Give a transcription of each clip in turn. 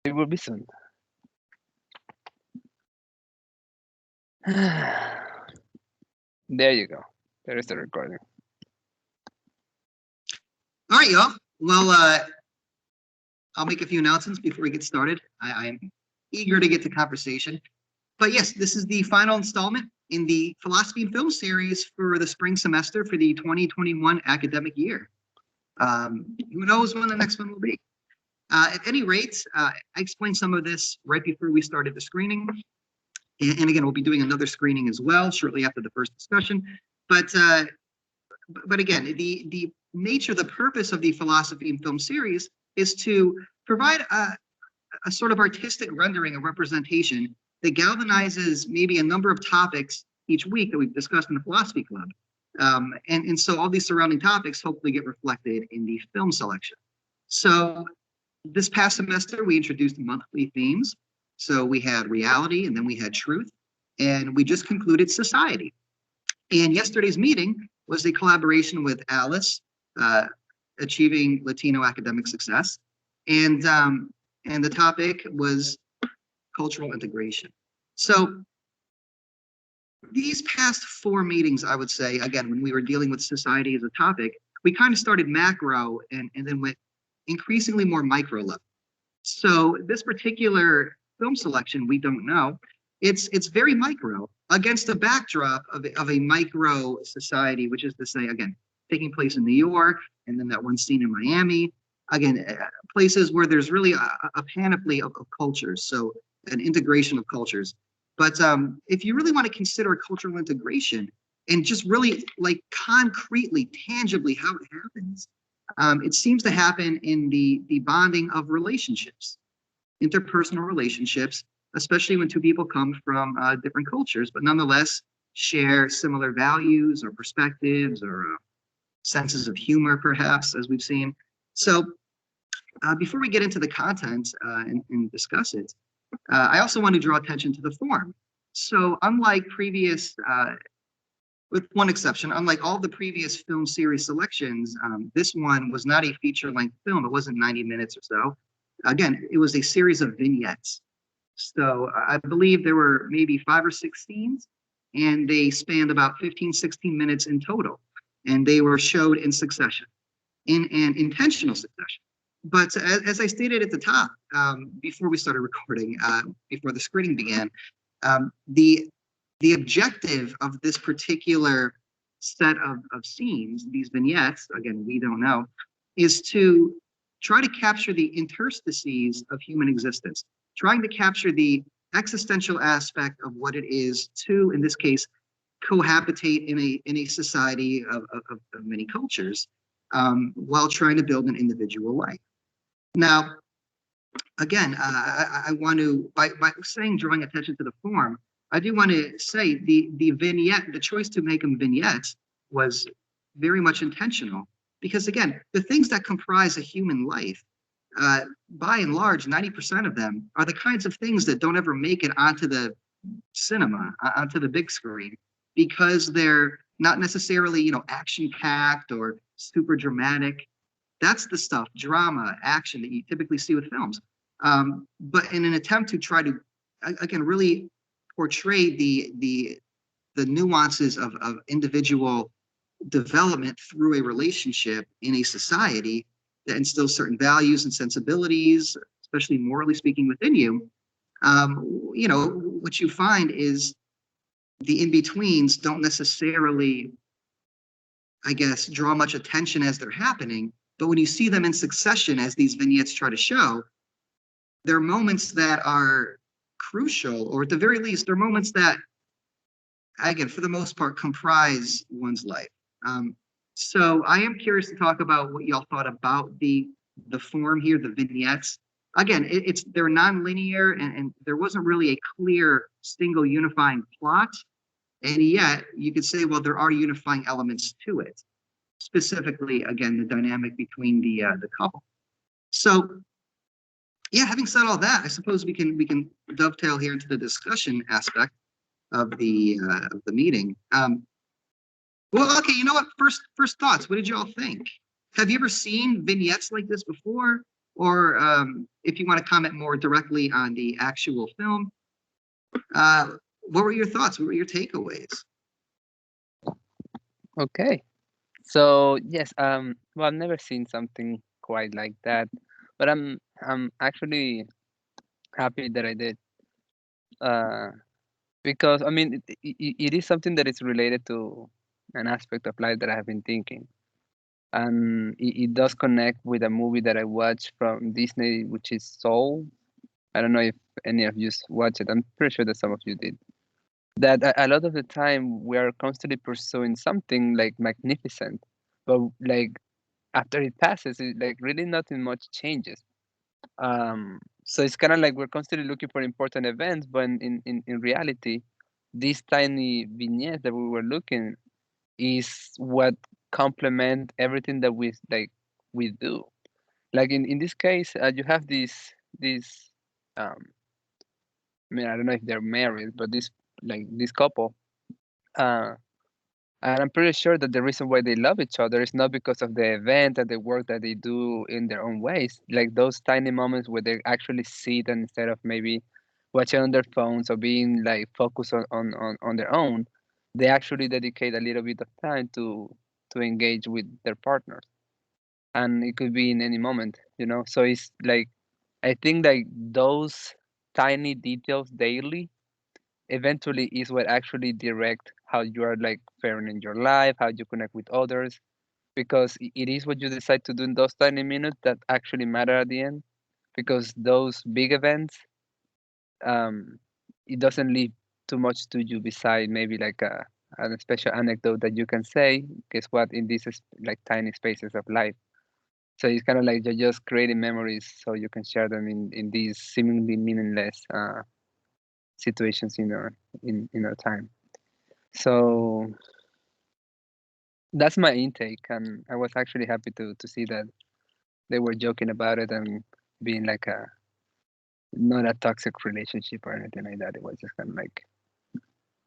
It will be soon. There you go. There is the recording. All right, y'all. Well, I'll make a few announcements before we get started. I am eager to get to conversation. But yes, this is the final installment in the Philosophy and Film Series for the spring semester for the 2021 academic year. Who knows when the next one will be? At any rate, I explained some of this right before we started the screening. And again, we'll be doing another screening as well shortly after the first discussion. But again, the nature, the purpose of the Philosophy and Film Series is to provide a sort of artistic rendering, a representation that galvanizes maybe a number of topics each week that we've discussed in the Philosophy Club. And so all these surrounding topics hopefully get reflected in the film selection. So this past semester, we introduced monthly themes. So we had reality, and then we had truth, and we just concluded society. And yesterday's meeting was a collaboration with Alice, Achieving Latino Academic Success, and the topic was cultural integration. So these past 4 meetings, I would say, again, when we were dealing with society as a topic, we kind of started macro and then went increasingly more micro level. So this particular film selection, we don't know, it's very micro against a backdrop of a micro society, which is to say, again, taking place in New York, and then that one scene in Miami, again, places where there's really a panoply of cultures, so an integration of cultures. But if you really want to consider cultural integration and just really like concretely, tangibly how it happens, it seems to happen in the bonding of relationships, interpersonal relationships, especially when 2 people come from different cultures, but nonetheless share similar values or perspectives or senses of humor, perhaps, as we've seen. So before we get into the content and discuss it, I also want to draw attention to the form. So unlike previous, with one exception, unlike all the previous film series selections, this one was not a feature-length film. It wasn't 90 minutes or so. Again, it was a series of vignettes. So I believe there were maybe 5 or 6 scenes, and they spanned about 15, 16 minutes in total. And they were showed in succession, in an intentional succession. But as I stated at the top, before we started recording, before the screening began, the objective of this particular set of scenes, these vignettes, again, we don't know, is to try to capture the interstices of human existence, trying to capture the existential aspect of what it is to, in this case, cohabitate in a society of many cultures, while trying to build an individual life. Now, again, I want to, by saying drawing attention to the form, I do want to say the vignette, the choice to make them vignettes was very much intentional, because again, the things that comprise a human life, by and large, 90% of them are the kinds of things that don't ever make it onto the cinema, onto the big screen, because they're not necessarily, action-packed or super dramatic. That's the stuff, drama, action, that you typically see with films. But in an attempt to try to, again, really portray the nuances of individual development through a relationship in a society that instills certain values and sensibilities, especially morally speaking, within you, what you find is the in-betweens don't necessarily, I guess, draw much attention as they're happening. But when you see them in succession, as these vignettes try to show, there are moments that are crucial, or at the very least, they're moments that, again, for the most part, comprise one's life. So I am curious to talk about what y'all thought about the form here, the vignettes. Again, they're non-linear, and there wasn't really a clear single unifying plot. And yet you could say, well, there are unifying elements to it. Specifically, again, the dynamic between the couple. So, yeah, having said all that, I suppose we can dovetail here into the discussion aspect of the meeting. Well, okay, you know what? First thoughts. What did y'all think? Have you ever seen vignettes like this before, or if you want to comment more directly on the actual film, what were your thoughts? What were your takeaways? Okay. So yes, well, I've never seen something quite like that, but I'm actually happy that I did. Uh, because I mean, it is something that is related to an aspect of life that I have been thinking, and it does connect with a movie that I watched from Disney, which is Soul. I don't know if any of you watched it. I'm pretty sure that some of you did. That a lot of the time we are constantly pursuing something like magnificent, but like after it passes, it, like really nothing much changes. So it's kind of like we're constantly looking for important events, but in reality, these tiny vignettes that we were looking is what complement everything that we do. Like in this case, you have this um, I mean, I don't know if they're married, but this couple. Uh, And I'm pretty sure that the reason why they love each other is not because of the event and the work that they do in their own ways. Like those tiny moments where they actually sit and instead of maybe watching on their phones or being like focused on their own, they actually dedicate a little bit of time to engage with their partners. And it could be in any moment, you know? So it's like I think like those tiny details daily eventually is what actually direct how you are like faring in your life, how you connect with others, because it is what you decide to do in those tiny minutes that actually matter at the end. Because those big events, um, it doesn't leave too much to you beside maybe like a special anecdote that you can say. Guess what? In these like tiny spaces of life. So it's kind of like you're just creating memories so you can share them in these seemingly meaningless situations in our time. So that's my intake, and I was actually happy to see that they were joking about it and being like a not a toxic relationship or anything like that. It was just kind of like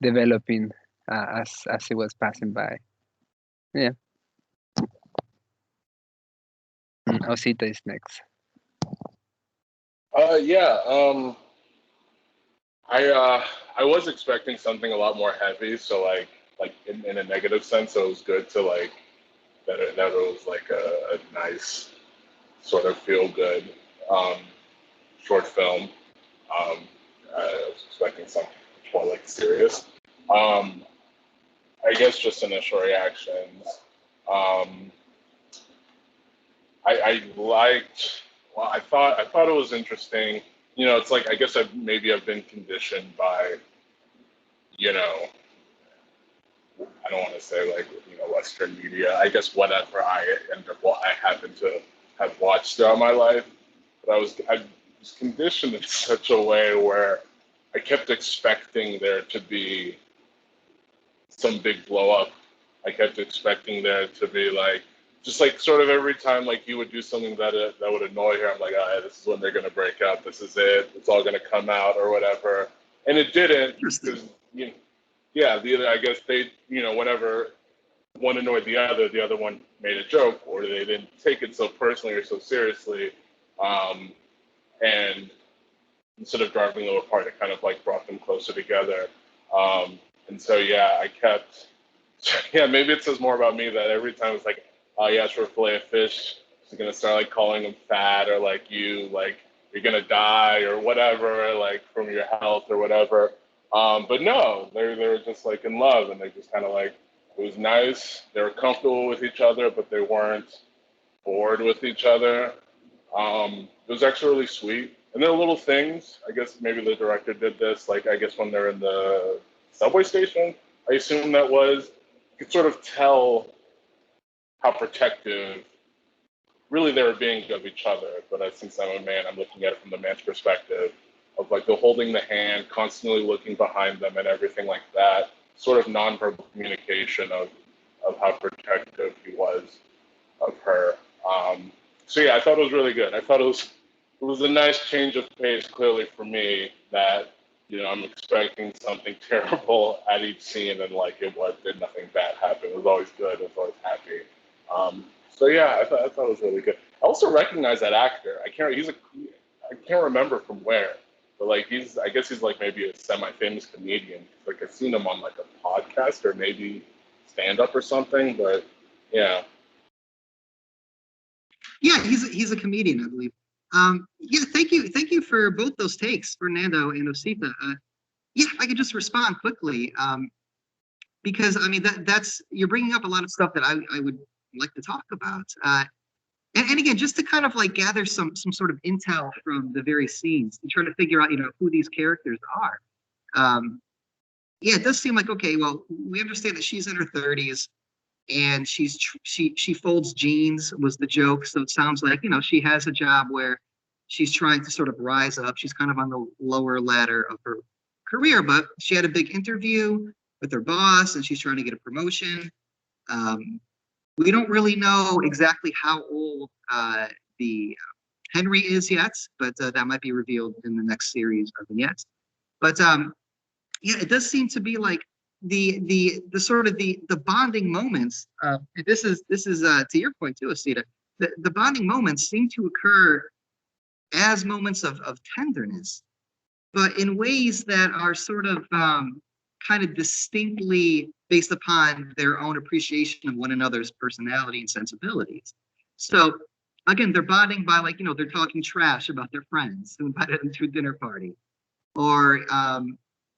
developing as it was passing by. Yeah, Osita is next. Yeah. I was expecting something a lot more heavy, so like in a negative sense. So it was good to like that it was like a nice sort of feel good um, short film. Um, I was expecting something more like serious. Um, I guess just initial reactions. Um, I liked. Well, I thought it was interesting. You know, it's like I guess I've been conditioned by you know I don't want to say like Western media. I guess whatever what I happen to have watched throughout my life, but I was conditioned in such a way where I kept expecting there to be some big blow up. I kept expecting there to be like just like sort of every time like you would do something that would annoy her. I'm like, all right, this is when they're gonna break up. This is it. It's all gonna come out or whatever. And it didn't Interesting. because yeah, the other I guess they whenever one annoyed the other one made a joke or they didn't take it so personally or so seriously. Um, and instead of driving them apart, it kind of like brought them closer together. And so yeah, I kept yeah, maybe it says more about me that every time it's like, oh yeah, for a fillet of fish, she's gonna start like calling him fat or like you're gonna die or whatever, like from your health or whatever. But no, they were just like in love and they just kind of like it was nice. They were comfortable with each other, but they weren't bored with each other. It was actually really sweet. And there are little things. I guess maybe the director did this. Like I guess when they're in the subway station, I assume that was. You could sort of tell how protective really they were being of each other. But since I'm a man, I'm looking at it from the man's perspective of like the holding the hand, constantly looking behind them and everything like that. Sort of nonverbal communication of how protective he was of her. So yeah, I thought it was really good. I thought it was a nice change of pace, clearly for me. That I'm expecting something terrible at each scene, and like did nothing bad happen. It was always good. It was always happy. So yeah, I thought it was really good. also recognize that actor. I can't remember from where, but like I guess he's like maybe a semi-famous comedian. Like I've seen him on like a podcast or maybe stand-up or something. But yeah. Yeah, he's a comedian, I believe. Yeah, thank you for both those takes, Fernando and Osita. Yeah, if I could just respond quickly, because I mean that's you're bringing up a lot of stuff that I would like to talk about. And again, just to kind of like gather some sort of intel from the various scenes to try to figure out, who these characters are. Yeah, it does seem like, okay, well, we understand that she's in her 30s and she folds jeans was the joke. So it sounds like, she has a job where she's trying to sort of rise up. She's kind of on the lower ladder of her career, but she had a big interview with her boss and she's trying to get a promotion. We don't really know exactly how old the Henry is yet, but that might be revealed in the next series of vignettes. But yeah, it does seem to be like the sort of the bonding moments. This is to your point too, Asita. The bonding moments seem to occur as moments of tenderness, but in ways that are sort of kind of distinctly based upon their own appreciation of one another's personality and sensibilities. So again, they're bonding by like, they're talking trash about their friends who invited them to a dinner party. Or,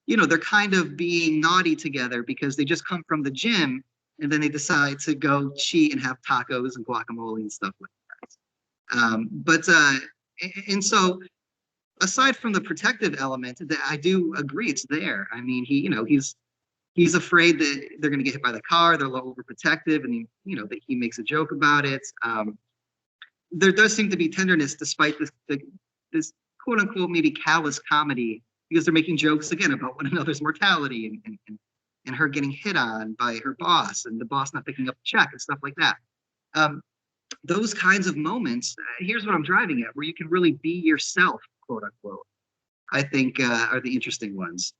they're kind of being naughty together because they just come from the gym and then they decide to go cheat and have tacos and guacamole and stuff like that. And so aside from the protective element, that I do agree it's there. I mean, he's afraid that they're going to get hit by the car. They're a little overprotective, and that he makes a joke about it. There does seem to be tenderness despite this quote unquote maybe callous comedy, because they're making jokes again about one another's mortality and her getting hit on by her boss and the boss not picking up the check and stuff like that. Those kinds of moments, here's what I'm driving at, where you can really be yourself, quote unquote, I think are the interesting ones.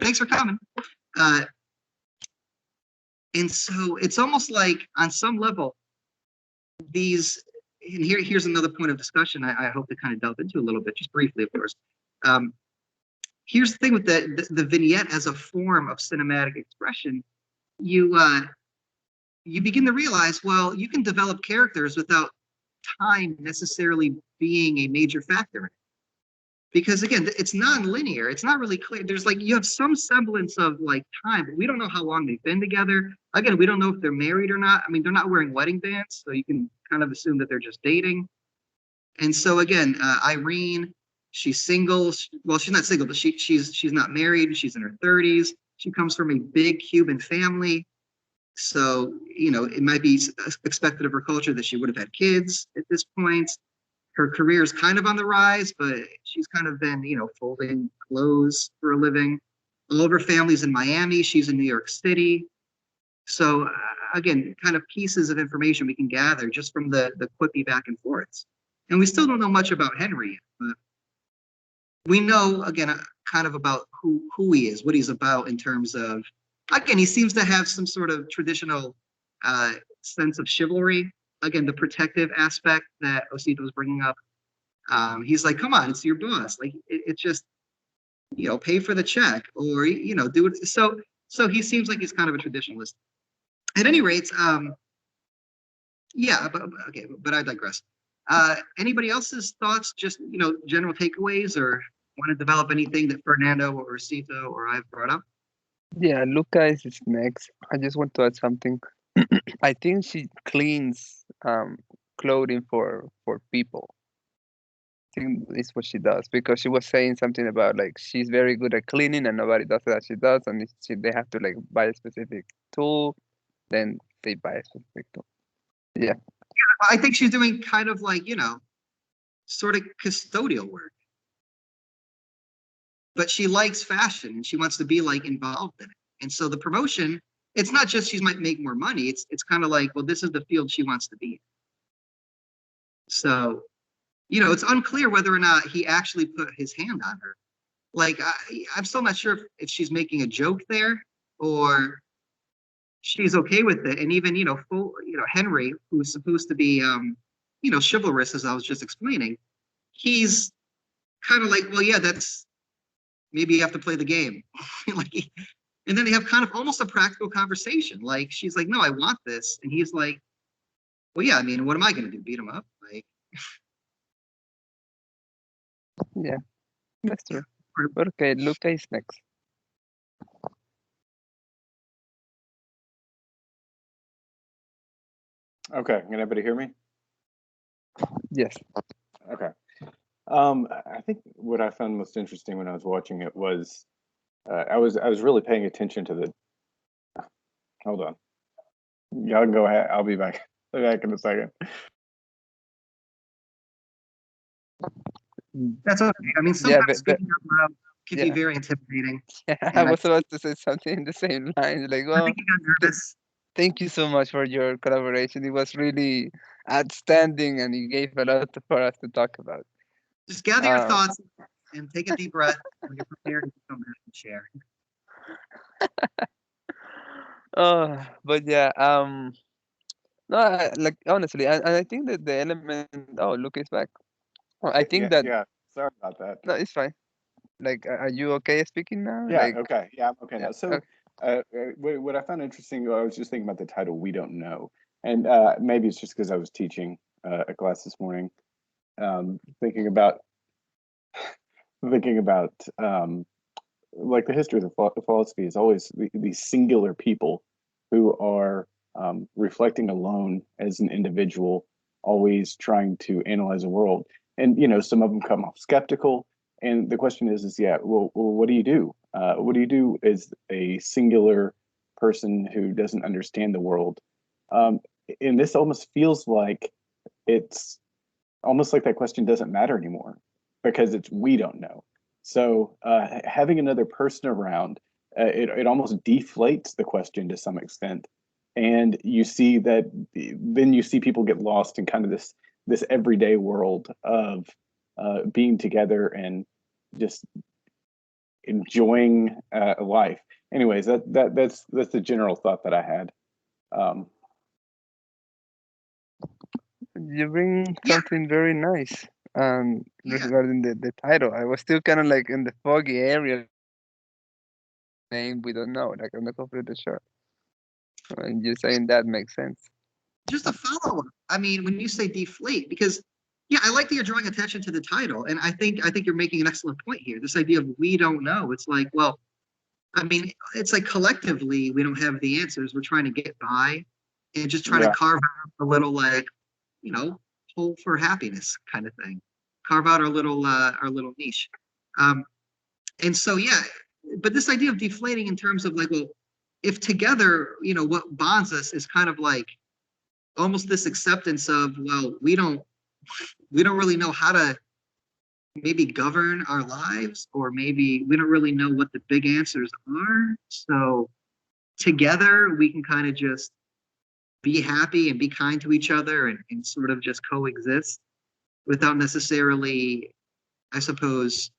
Thanks for coming. And so it's almost like on some level, here's another point of discussion I hope to kind of delve into a little bit, just briefly, of course. Here's the thing with the vignette as a form of cinematic expression. You begin to realize, well, you can develop characters without time necessarily being a major factor in it. Because again, it's non-linear. It's not really clear. There's like, you have some semblance of like time, but we don't know how long they've been together. Again, we don't know if they're married or not. I mean, they're not wearing wedding bands, so you can kind of assume that they're just dating. And so again, Irene, she's single. Well, she's not single, but she's not married. She's in her 30s. She comes from a big Cuban family. So, it might be expected of her culture that she would have had kids at this point. Her career is kind of on the rise, but she's kind of been, folding clothes for a living. All of her family's in Miami. She's in New York City. So again, kind of pieces of information we can gather just from the quippy back and forths. And we still don't know much about Henry, but we know, again, kind of about who he is, what he's about in terms of, again, he seems to have some sort of traditional sense of chivalry. Again, the protective aspect that Osito was bringing up. He's like, come on, it's your boss. Like, it's just, pay for the check or, do it. So he seems like he's kind of a traditionalist. At any rate, yeah, but I digress. Anybody else's thoughts, just, general takeaways, or want to develop anything that Fernando or Osito or I've brought up? Yeah, Luca is next. I just want to add something. I think she cleans clothing for people. I think it's what she does, because she was saying something about like she's very good at cleaning and nobody does that she does, and they have to like buy a specific tool, then they buy a specific tool. Yeah. I think she's doing kind of like, sort of custodial work. But she likes fashion and she wants to be like involved in it. And so the promotion, it's not just she might make more money. It's kind of like, well, this is the field she wants to be in. So, it's unclear whether or not he actually put his hand on her. Like, I'm still not sure if she's making a joke there or she's okay with it. And even, Henry, who's supposed to be, chivalrous, as I was just explaining, he's kind of like, well, yeah, that's maybe you have to play the game. Like, and then they have kind of almost a practical conversation. Like, she's like, no, I want this. And he's like, well, yeah, I mean, what am I going to do? Beat him up? Like, Yeah, that's true. But okay, Luca is next. Okay, can everybody hear me? Yes. Okay. I think what I found most interesting when I was watching it was I was really paying attention to the. Hold on, y'all can go ahead. I'll be back. I'll be back in a second. that's okay. I mean, Yeah, sometimes speaking out loud can be yeah. very intimidating. Yeah, I And was about to say something in the same lines. Like, I well, think you got nervous. thank you so much for your collaboration. It was really outstanding, and you gave a lot for us to talk about. Just gather your thoughts and take a deep breath when you're prepared to come back and share. But yeah, no, like honestly, and I think that the element. Oh, Luke is back. I think that Yeah. Sorry about that. no, it's fine. Like, are you okay speaking now? Yeah. Like, Okay. Yeah, I'm okay yeah, now. So, okay. what I found interesting, I was just thinking about the title, "We Don't Know," and maybe it's just because I was teaching a class this morning, thinking about like the history of the philosophy is always these singular people who are reflecting alone as an individual, always trying to analyze the world. And some of them come off skeptical. And the question is yeah, well, what do you do? What do you do as a singular person who doesn't understand the world? Um, and this almost feels like it's almost like that question doesn't matter anymore because we don't know. So having another person around, it almost deflates the question to some extent, and you see that then you see people get lost in kind of this everyday world of being together and just enjoying life. Anyways, that's the general thought that I had. You bring something very nice. Regarding the title, I was still kind of like in the foggy area. Name we don't know, like I'm not completely sure. And you saying that makes sense. Just a follow-up. I mean, when you say deflate, because I like that you're drawing attention to the title, and I think you're making an excellent point here. This idea of we don't know. It's like, well, I mean, it's like collectively we don't have the answers. We're trying to get by and just trying to carve out a little like, hole for happiness kind of thing. Carve out our little niche. And so but this idea of deflating in terms of like, well, if together, what bonds us is kind of like almost this acceptance of, well, we don't really know how to maybe govern our lives, or maybe we don't really know what the big answers are. So together we can kind of just be happy and be kind to each other and sort of just coexist without necessarily, I suppose,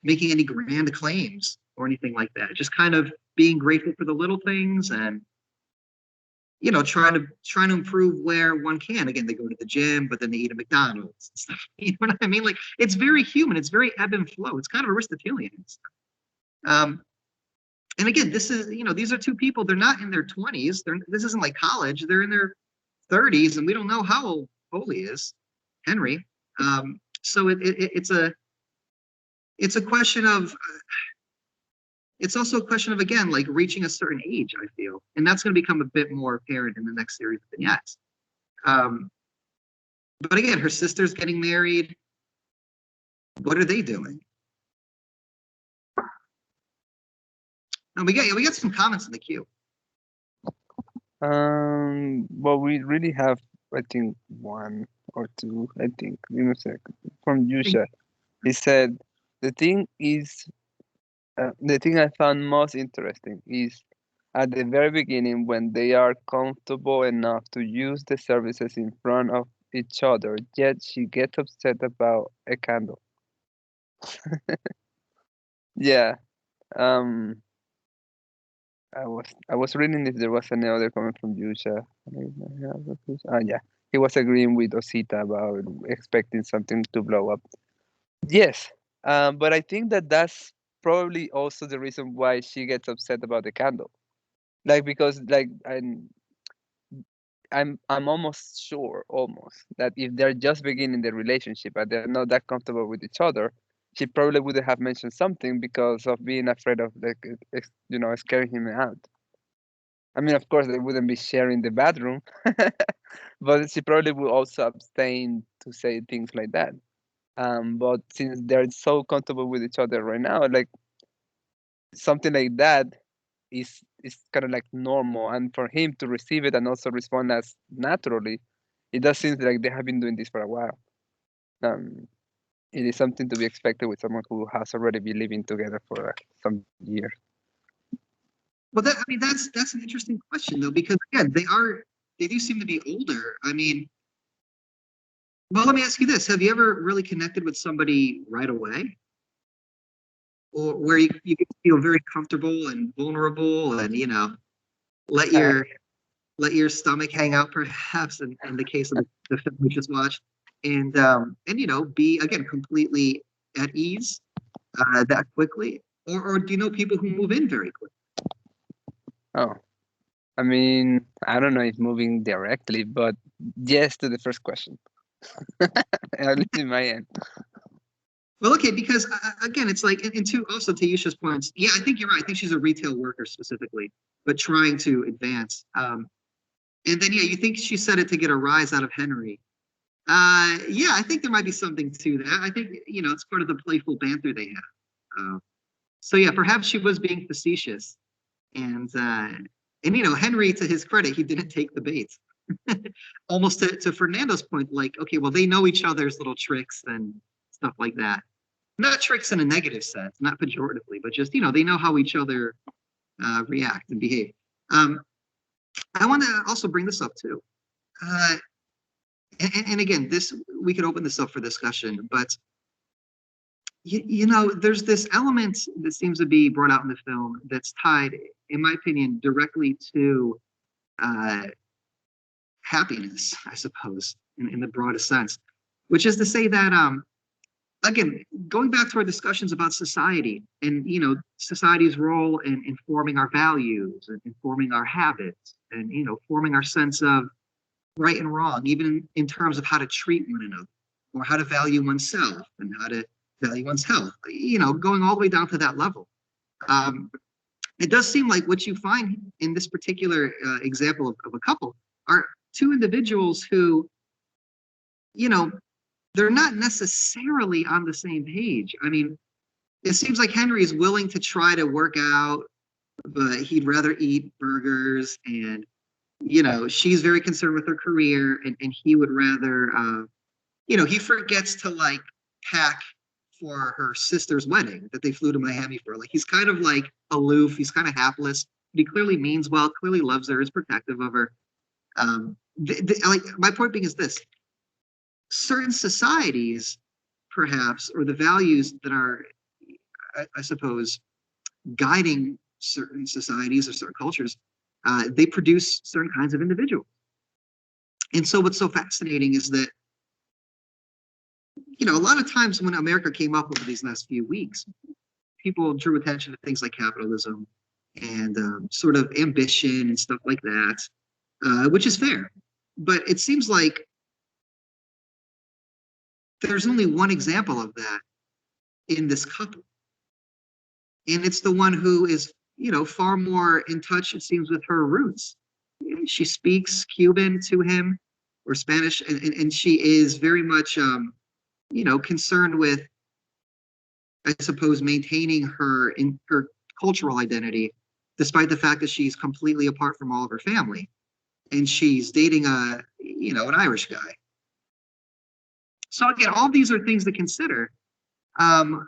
making any grand claims or anything like that. Just kind of being grateful for the little things and trying to improve where one can. Again, they go to the gym, but then they eat at McDonald's and stuff. You know what I mean? Like, it's very human. It's very ebb and flow. It's kind of Aristotelian. And again, this is, these are two people. They're not in their 20s. This isn't like college. They're in their 30s, and we don't know how old Foley is, Henry. So it's a question of. It's also a question of, again, like reaching a certain age, I feel. And that's going to become a bit more apparent in the next series of vignettes. But again, her sister's getting married. What are they doing? No, we got some comments in the queue. Well, we really have, I think, one or two, I think. Give me a second. From Yusha. He said, the thing I found most interesting is at the very beginning when they are comfortable enough to use the services in front of each other, yet she gets upset about a candle. Yeah. I was reading if there was any other comment from Yusha. Yeah. he was agreeing with Osita about expecting something to blow up. Yes, but I think that that's probably also the reason why she gets upset about the candle. Like because like I'm almost sure, almost, that if they're just beginning the relationship and they're not that comfortable with each other, she probably would have mentioned something because of being afraid of like scaring him out. I mean, of course, they wouldn't be sharing the bathroom, but she probably would also abstain to say things like that. But since they're so comfortable with each other right now, like something like that is kind of like normal, and for him to receive it and also respond as naturally, it does seem like they have been doing this for a while. Um, it is something to be expected with someone who has already been living together for some years. Well, I mean, that's an interesting question though, because again, they do seem to be older. I mean, well, let me ask you this: have you ever really connected with somebody right away, or where you get to feel very comfortable and vulnerable, and let Uh, your let your stomach hang out, perhaps, in the case of the film we just watched, and be again completely at ease that quickly, or do you know people who move in very quickly? oh, I mean, I don't know if moving directly, but yes to the first question, at least in my end. Well, okay, because again, it's like, and to also to Yusha's points, yeah, I think you're right. I think she's a retail worker specifically, but trying to advance. And then, yeah, you think she said it to get a rise out of Henry. Yeah, I think there might be something to that. I think, it's part of the playful banter they have. So yeah, perhaps she was being facetious. And Henry, to his credit, he didn't take the bait. Almost to Fernando's point, like, okay, well, they know each other's little tricks and stuff like that. Not tricks in a negative sense, not pejoratively, but just, they know how each other react and behave. I want to also bring this up too. And again, we could open this up for discussion, but there's this element that seems to be brought out in the film that's tied, in my opinion, directly to happiness, I suppose, in the broadest sense, which is to say that again, going back to our discussions about society and society's role in informing our values and informing our habits and forming our sense of right and wrong, even in terms of how to treat one another or how to value oneself and how to value one's health, going all the way down to that level. It does seem like what you find in this particular example of a couple are two individuals who, they're not necessarily on the same page. I mean, it seems like Henry is willing to try to work out, but he'd rather eat burgers. And, she's very concerned with her career, and he would rather, he forgets to like pack for her sister's wedding that they flew to Miami for. Like, he's kind of like aloof, he's kind of hapless, but he clearly means well, clearly loves her, is protective of her. Like, my point being is this: certain societies, perhaps, or the values that are, I suppose, guiding certain societies or certain cultures, they produce certain kinds of individuals. And so what's so fascinating is that, a lot of times when America came up over these last few weeks, people drew attention to things like capitalism and sort of ambition and stuff like that, which is fair. But it seems like there's only one example of that in this couple. And it's the one who is, far more in touch, it seems, with her roots. She speaks Cuban to him or Spanish, and she is very much, concerned with, I suppose, maintaining her cultural identity, despite the fact that she's completely apart from all of her family. And she's dating an Irish guy. So again, all these are things to consider,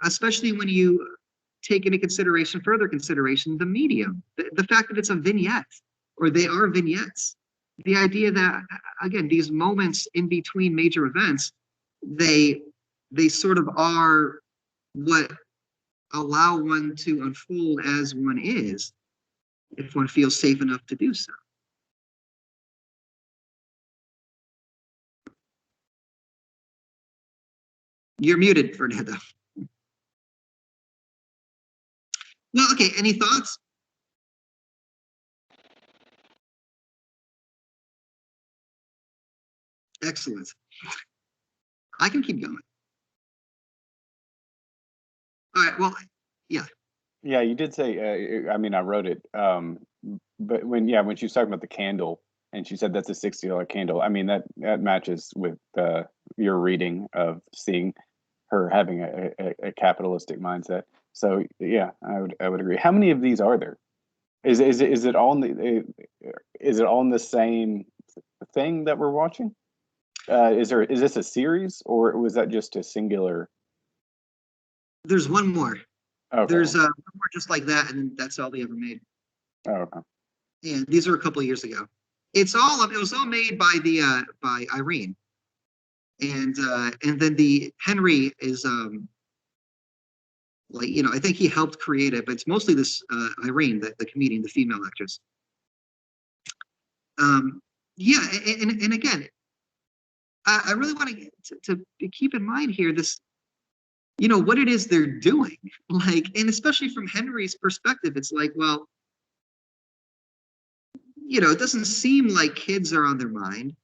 especially when you take into consideration, further consideration, the medium, the fact that it's a vignette, or they are vignettes. The idea that, again, these moments in between major events, they sort of are what allow one to unfold as one is, if one feels safe enough to do so. You're muted, Fernando. Well, okay, any thoughts? Excellent. I can keep going. All right, well, yeah. Yeah, you did say, I mean, I wrote it, but when she was talking about the candle and she said that's a $60 candle, I mean, that matches with your reading of seeing her having a capitalistic mindset. So yeah, I would agree. How many of these are there? Is it all in is it all in the same thing that we're watching? Is this a series or was that just a singular? There's one more. Okay. There's one more just like that, and then that's all they ever made. Oh, okay. And these are a couple of years ago. It was all made by by Irene, and then the Henry is like, I think he helped create it, but it's mostly this Irene, the comedian, the female actress. Yeah, and again, I really want to keep in mind here this, what it is they're doing, like, and especially from Henry's perspective, it's like, well, it doesn't seem like kids are on their mind.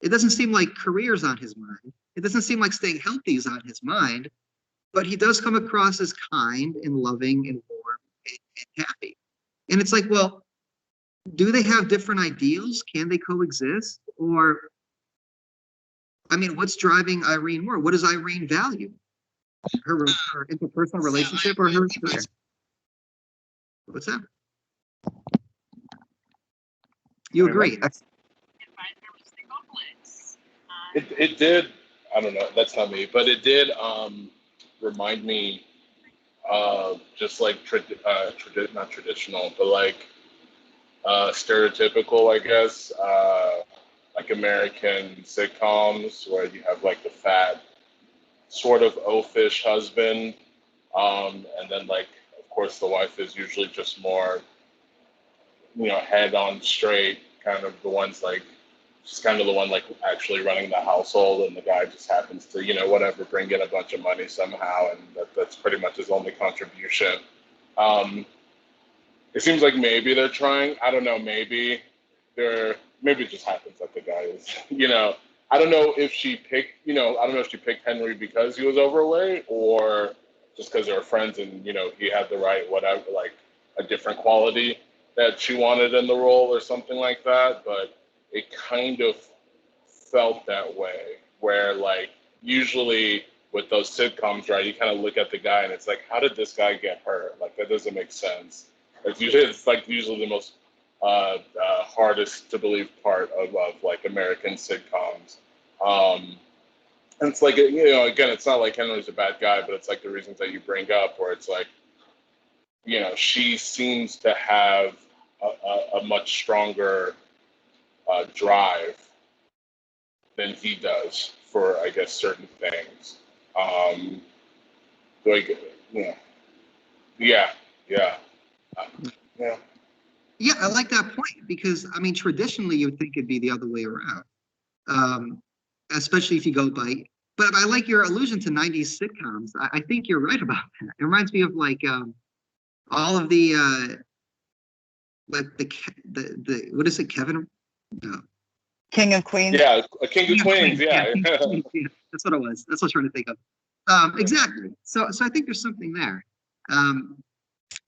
It doesn't seem like career's on his mind. It doesn't seem like staying healthy is on his mind, but he does come across as kind and loving and warm and happy. And it's like, well, do they have different ideals? Can they coexist? Or, I mean, what's driving Irene more? What does Irene value? Her interpersonal relationship or her? What's that? You agree? It did. I don't know. That's not me, but it did remind me of just like not traditional, but like stereotypical, I guess, like American sitcoms where you have like the fat, sort of oafish husband, and then like of course the wife is usually just more, head on straight, kind of the ones like. She's kind of the one like actually running the household, and the guy just happens to, whatever, bring in a bunch of money somehow, and that's pretty much his only contribution. It seems like maybe they're trying. I don't know. Maybe it just happens that the guy is, I don't know if she picked, I don't know if she picked Henry because he was overweight or just because they were friends and, he had the right, whatever, like a different quality that she wanted in the role or something like that. But it kind of felt that way, where like usually with those sitcoms, right, you kind of look at the guy and it's like, how did this guy get hurt? Like that doesn't make sense. It's like usually the most hardest to believe part of like American sitcoms. And it's like, again, it's not like Henry's a bad guy, but it's like the reasons that you bring up where it's like, she seems to have a much stronger drive than he does for, I guess, certain things. Like, yeah. Yeah, I like that point because, I mean, traditionally you would think it'd be the other way around, especially if you go by. But I like your allusion to 90s sitcoms. I think you're right about that. It reminds me of like all of the like the what is it, Kevin? No. King of Queens. Yeah, a King of Queens. Yeah. Yeah, that's what it was. That's what I was trying to think of. Exactly. So I think there's something there.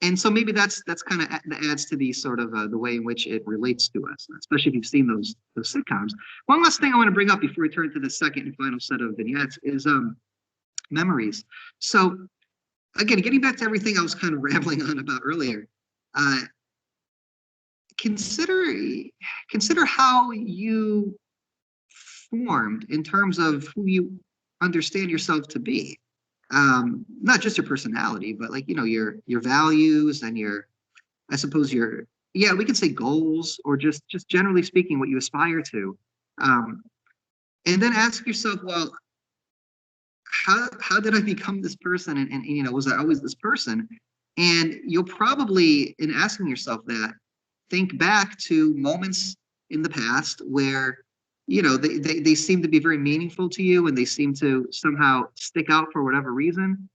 And so maybe that's kind of adds to the sort of the way in which it relates to us, especially if you've seen those sitcoms. One last thing I want to bring up before we turn to the second and final set of vignettes is memories. So again, getting back to everything I was kind of rambling on about earlier, consider how you formed in terms of who you understand yourself to be. Not just your personality, but like, your values and I suppose we could say goals, or just generally speaking, what you aspire to. And then ask yourself, well, how did I become this person? And was I always this person? And you'll probably, in asking yourself that, think back to moments in the past where they seem to be very meaningful to you, and they seem to somehow stick out for whatever reason.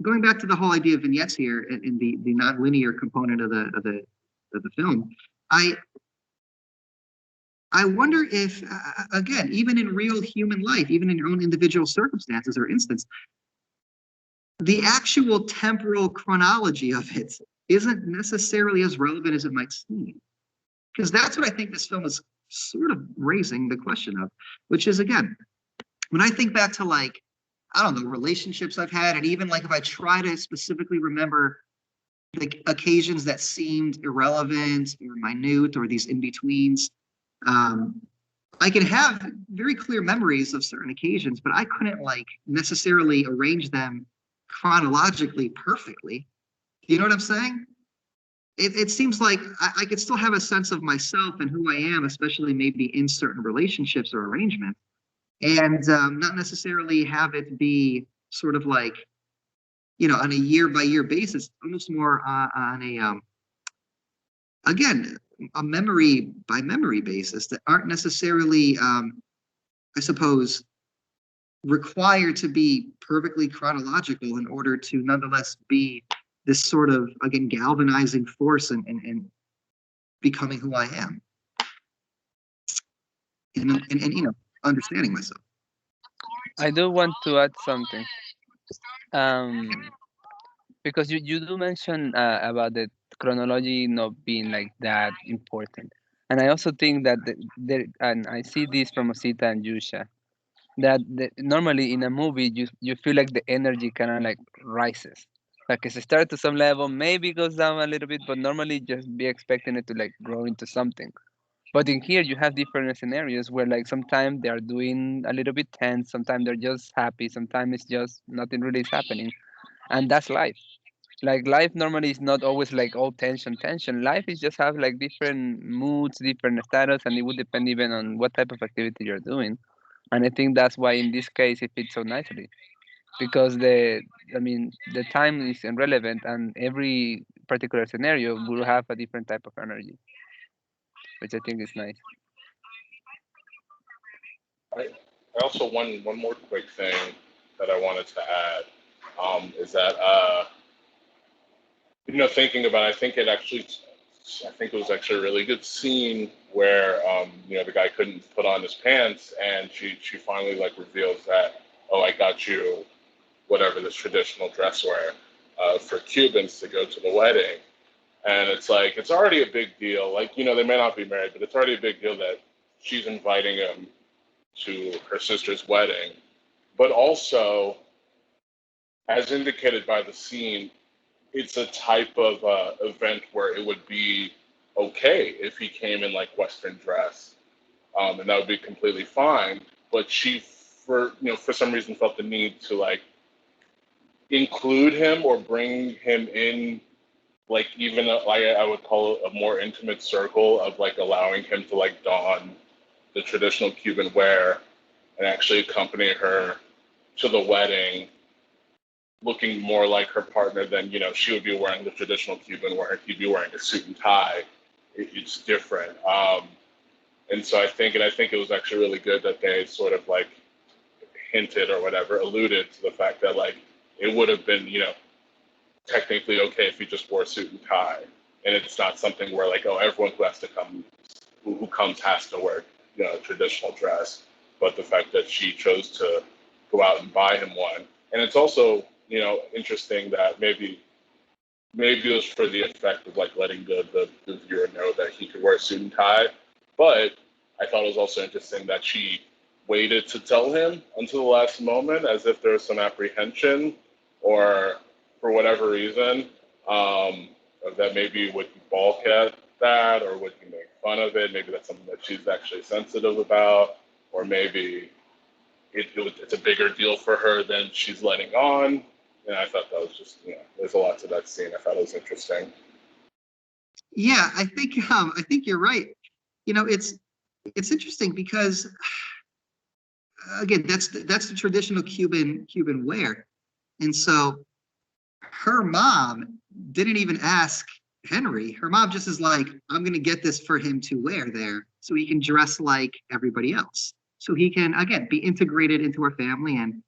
Going back to the whole idea of vignettes here and the non-linear component of the film, I wonder if, again, even in real human life, even in your own individual circumstances or instance, the actual temporal chronology of it isn't necessarily as relevant as it might seem. Because that's what I think this film is sort of raising the question of, which is, again, when I think back to, like, I don't know, relationships I've had, and even like if I try to specifically remember like occasions that seemed irrelevant or minute or these in-betweens, I can have very clear memories of certain occasions, but I couldn't like necessarily arrange them chronologically perfectly. You know what I'm saying? It seems like I could still have a sense of myself and who I am, especially maybe in certain relationships or arrangements, and not necessarily have it be sort of like, on a year-by-year basis, almost more on a, again, a memory-by-memory basis that aren't necessarily, I suppose, required to be perfectly chronological in order to nonetheless be this sort of, again, galvanizing force and becoming who I am. And understanding myself. I do want to add something. Um, because you do mention about the chronology not being like that important, and I also think that there, and I see this from Osita and Yusha, that normally in a movie you feel like the energy kind of like rises, like it starts to some level, maybe goes down a little bit, but normally just be expecting it to like grow into something. But in here you have different scenarios where like sometimes they are doing a little bit tense, sometimes they're just happy, sometimes it's just nothing really is happening, and that's life. Like life normally is not always like all tension. Life is just have like different moods, different status, and it would depend even on what type of activity you're doing. And I think that's why in this case it fits so nicely, because the time is irrelevant, and every particular scenario will have a different type of energy, which I think is nice. I also one more quick thing that I wanted to add is that thinking about it, I think it was actually a really good scene where the guy couldn't put on his pants, and she finally like reveals that, oh, I got you whatever this traditional dress wear for Cubans to go to the wedding. And it's like, it's already a big deal. Like, they may not be married, but it's already a big deal that she's inviting him to her sister's wedding. But also, as indicated by the scene, it's a type of event where it would be okay if he came in like Western dress, and that would be completely fine. But she, for some reason, felt the need to like include him or bring him in, like even like I would call it a more intimate circle of like allowing him to like don the traditional Cuban wear and actually accompany her to the wedding looking more like her partner than she would be wearing the traditional Cuban wear. He'd be wearing a suit and tie. It's different, and so I think it was actually really good that they sort of like hinted or whatever, alluded to the fact that like it would have been technically okay if he just wore a suit and tie, and it's not something where like, oh, everyone who has to come who comes has to wear a traditional dress, but the fact that she chose to go out and buy him one. And it's also interesting that maybe it was for the effect of like letting the viewer know that he could wear a suit and tie. But I thought it was also interesting that she waited to tell him until the last moment, as if there was some apprehension, or for whatever reason, that maybe would balk at that, or would he make fun of it? Maybe that's something that she's actually sensitive about, or maybe it's a bigger deal for her than she's letting on. And I thought that was just, there's a lot to that scene. I thought it was interesting. Yeah, I think you're right. It's interesting because again, that's the traditional Cuban wear, and so her mom didn't even ask Henry. Her mom just is like, I'm gonna get this for him to wear there, so he can dress like everybody else. So he can, again, be integrated into our family and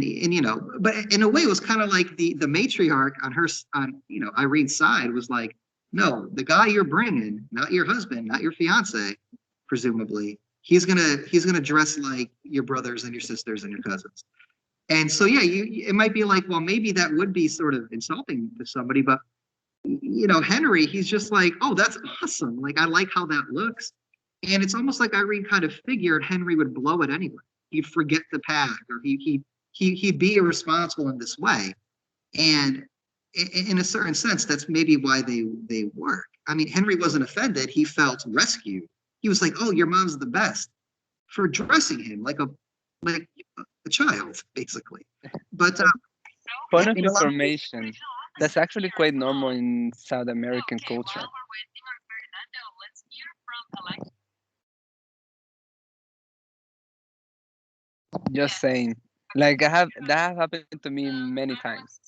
you know, but in a way, it was kind of like the matriarch on Irene's side was like, no, the guy you're bringing, not your husband, not your fiance, presumably, he's gonna dress like your brothers and your sisters and your cousins. And so yeah, it might be like, well, maybe that would be sort of insulting to somebody, but you know, Henry, he's just like, oh, that's awesome. Like I like how that looks. And it's almost like Irene kind of figured Henry would blow it anyway. He'd forget the path, or he'd be irresponsible in this way. And in a certain sense, that's maybe why they work. I mean, Henry wasn't offended. He felt rescued. He was like, oh, your mom's the best for dressing him like a child, basically. But Point of in a lot of information, that's actually quite normal in South American culture. Just saying. Like that have happened to me many times,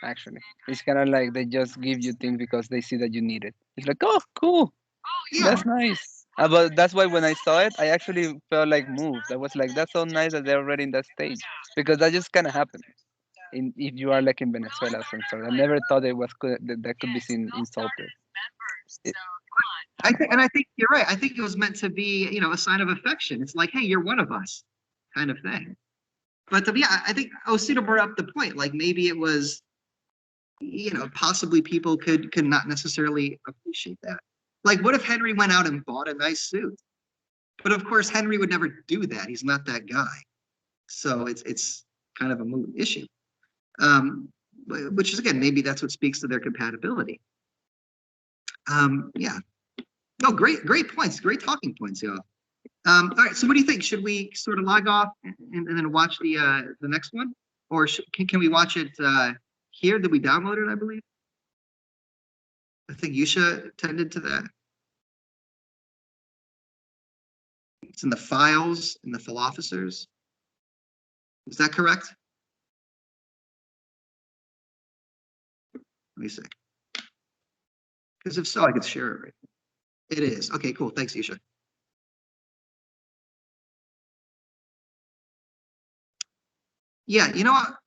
actually. It's kind of like they just give you things because they see that you need it. It's like, oh, cool, yeah, that's nice. But that's why when I saw it, I actually felt like moved. I was like, that's so nice that they're already in that stage, because that just kind of happens. If you are like in Venezuela or something, I never thought it was that could be seen insulted. It, I think you're right. I think it was meant to be, you know, a sign of affection. It's like, hey, you're one of us, kind of thing. But yeah, I think Osito brought up the point. Like maybe it was, you know, possibly people could not necessarily appreciate that. Like, what if Henry went out and bought a nice suit? But of course, Henry would never do that. He's not that guy. So it's kind of a moot issue. Which is, again, maybe that's what speaks to their compatibility. Yeah. No, great points. Great talking points, y'all. All right. So what do you think? Should we sort of log off and then watch the next one, or can we watch it here? Did we download it? I believe. I think Yusha tended to that. It's in the files in the Phil officers. Is that correct? Let me see. Because if so, I could share it. Right. It is. Okay, cool. Thanks, Yusha. Yeah, you know what?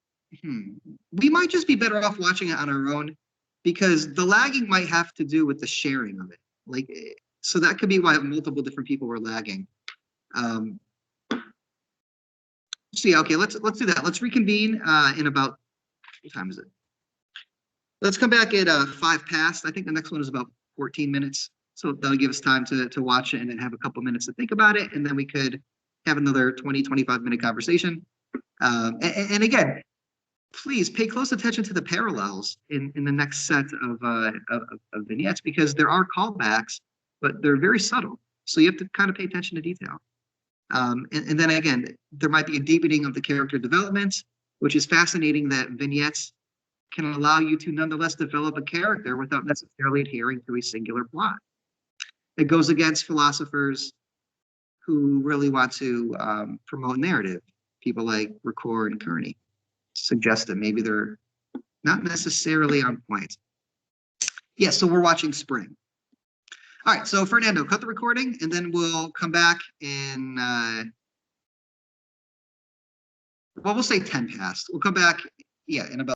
We might just be better off watching it on our own, because the lagging might have to do with the sharing of it. Like, so that could be why multiple different people were lagging. So yeah, okay, let's do that. Let's reconvene in about, what time is it? Let's come back at 5 past. I think the next one is about 14 minutes. So that'll give us time to watch it and then have a couple minutes to think about it. And then we could have another 20, 25-minute conversation. And again, please pay close attention to the parallels in the next set of vignettes, because there are callbacks, but they're very subtle. So you have to kind of pay attention to detail. And then again, there might be a deepening of the character development, which is fascinating that vignettes can allow you to nonetheless develop a character without necessarily adhering to a singular plot. It goes against philosophers who really want to promote narrative. People like Ricoeur and Kearney suggest that maybe they're not necessarily on point. Yeah, so we're watching Spring. All right, so Fernando, cut the recording, and then we'll come back in, well, we'll say 10 past. We'll come back, yeah, in about